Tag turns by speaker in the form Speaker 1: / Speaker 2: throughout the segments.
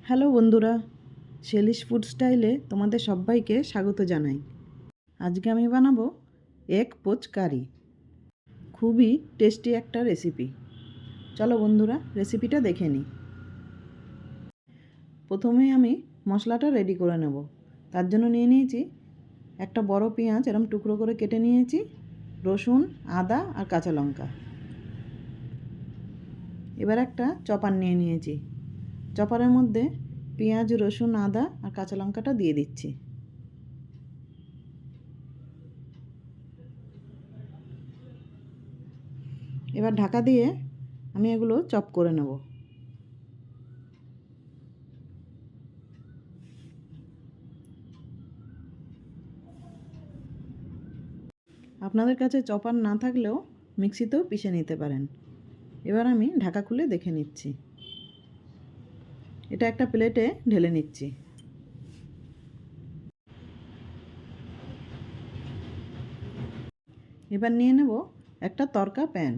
Speaker 1: Hello বন্ধুরা, শেলিশ food স্টাইলে তোমাদের সবাইকে স্বাগত জানাই। আজকে আমি বানাবো এগ পোচ কারি। খুবই টেস্টি একটা রেসিপি। চলো বন্ধুরা, রেসিপিটা দেখে নিই। প্রথমেই আমি মশলাটা রেডি করে নেব। তার জন্য নিয়ে নিয়েছি একটা বড় পেঁয়াজ, এরকম টুকরো করে কেটে নিয়েছি, রসুন, আদা আর কাঁচা লঙ্কা। এবার একটা চপার নিয়ে নিয়েছি। চপারের মধ্যে পেঁয়াজ, রসুন, আদা আর কাঁচা লঙ্কাটা দিয়ে দিচ্ছি। এবার ঢাকা দিয়ে আমি এগুলো চপ করে নেব। আপনাদের কাছে চপার না থাকলেও মিক্সিতেও পিষে নিতে পারেন। এবার আমি ঢাকা খুলে দেখে নিচ্ছি। এটা একটা প্লেটে ঢেলে নিচ্ছি। এবার নিয়ে নেব একটা তরকা প্যান,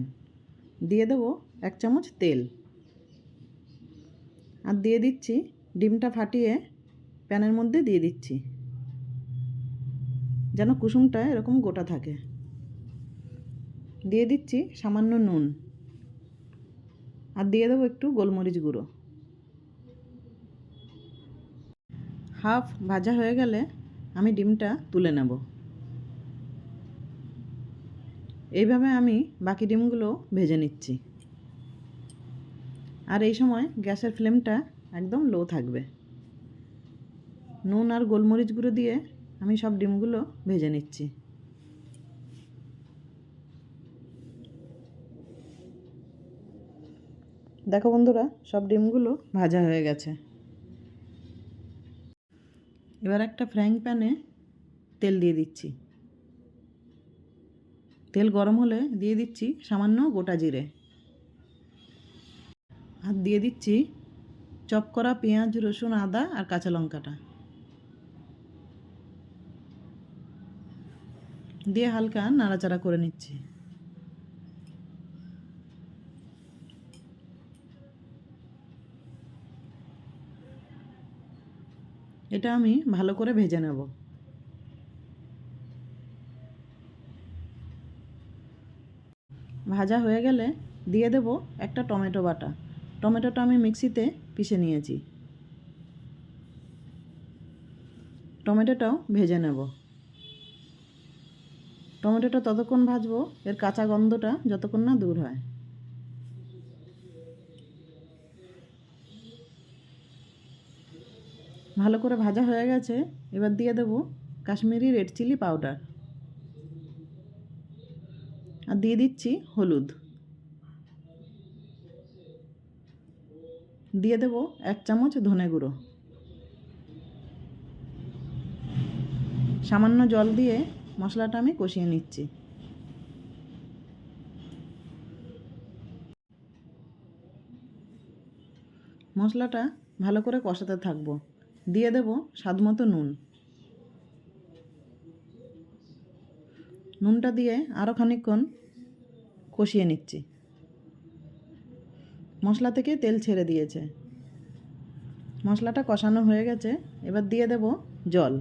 Speaker 1: দিয়ে দেব 1 চামচ তেল, আর দিয়ে দিচ্ছি ডিমটা ফাটিয়ে প্যানের মধ্যে দিয়ে দিচ্ছি, যেন কুসুমটা এরকম গোটা থাকে। দিয়ে দিচ্ছি সামান্য নুন, আর দিয়ে দেবো একটু গোলমরিচ গুঁড়ো। হাফ ভাজা হয়ে গেলে আমি ডিমটা তুলে নেব। এইভাবে আমি বাকি ডিমগুলো ভেজে নিচ্ছি, আর এই সময় গ্যাসের ফ্লেমটা একদম লো থাকবে। নুন আর গোলমরিচ গুঁড়ো দিয়ে আমি সব ডিমগুলো ভেজে নিচ্ছি। দেখো বন্ধুরা, সব ডিমগুলো ভাজা হয়ে গেছে। এবার একটা ফ্রাইং প্যানে তেল দিয়ে দিচ্ছি। তেল গরম হলে দিয়ে দিচ্ছি সামান্য গোটা জিরে, আর দিয়ে দিচ্ছি চপ করা পেঁয়াজ, রসুন, আদা আর কাঁচা লঙ্কাটা দিয়ে হালকা নাড়াচাড়া করে নিচ্ছি। এটা আমি ভালো করে ভেজে নেব। ভাজা হয়ে গেলে দিয়ে দেব একটা টমেটো বাটা। টমেটোটা আমি মিক্সিতে পিষে নিয়েছি। টমেটোটাও ভেজে নেব। টমেটোটা ততক্ষণ ভাজবো এর কাঁচা গন্ধটা যতক্ষণ না দূর হয়। ভালো করে ভাজা হয়ে গেছে। এবার দিয়ে দেব কাশ্মীরি রেড চিলি পাউডার, আর দিয়ে দিচ্ছি হলুদ। দিয়ে দেব 1 চামচ ধনে গুঁড়ো। সামান্য জল দিয়ে মশলাটা আমি কষিয়ে নিচ্ছি। মশলাটা ভালো করে কষাতে থাকবো। দিয়ে দেব স্বাদমতো নুন। নুনটা দিয়ে আরও খানিকক্ষণ কষিয়ে নিচ্ছি। মশলা থেকে তেল ছেড়ে দিয়েছে। মশলাটা কষানো হয়ে গেছে। এবার দিয়ে দেব জল।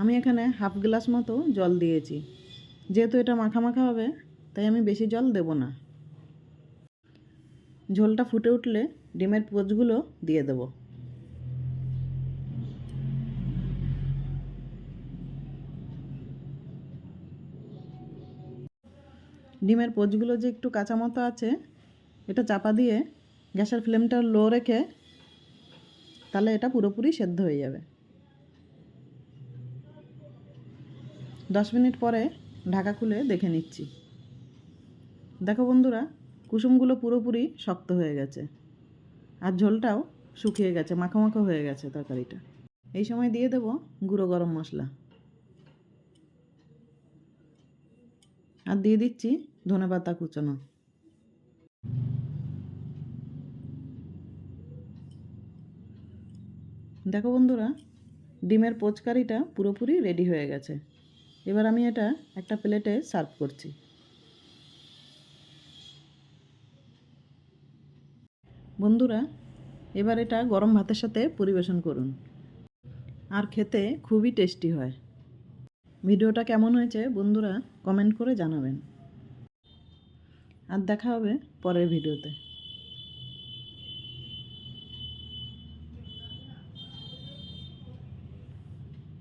Speaker 1: আমি এখানে হাফ গ্লাস মতো জল দিয়েছি। যেহেতু এটা মাখা মাখা হবে, তাই আমি বেশি জল দেব না। ঝোলটা ফুটে উঠলে ডিমের পোচগুলো দিয়ে দেব। ডিমের পোচগুলো যে একটু কাঁচা মতো আছে, এটা চাপা দিয়ে গ্যাসের ফ্লেমটা লো রেখে তাহলে এটা পুরোপুরি সেদ্ধ হয়ে যাবে। 10 মিনিট পরে ঢাকা খুলে দেখে নিচ্ছি। দেখো বন্ধুরা, কুসুমগুলো পুরোপুরি শক্ত হয়ে গেছে, আর ঝোলটাও শুকিয়ে গেছে, মাখো মাখো হয়ে গেছে তরকারিটা। এই সময় দিয়ে দেব গুঁড়ো গরম মশলা, আর দিয়ে দিচ্ছি ধনেপাতা কুচানো। দেখো বন্ধুরা, ডিমের পোচকারিটা পুরোপুরি রেডি হয়ে গেছে। এবার আমি এটা একটা প্লেটে সার্ভ করছি। বন্ধুরা, এবার এটা গরম ভাতের সাথে পরিবেশন করুন, আর খেতে খুবই টেস্টি হয়। ভিডিওটা কেমন হয়েছে বন্ধুরা কমেন্ট করে জানাবেন। আর দেখা হবে পরের ভিডিওতে।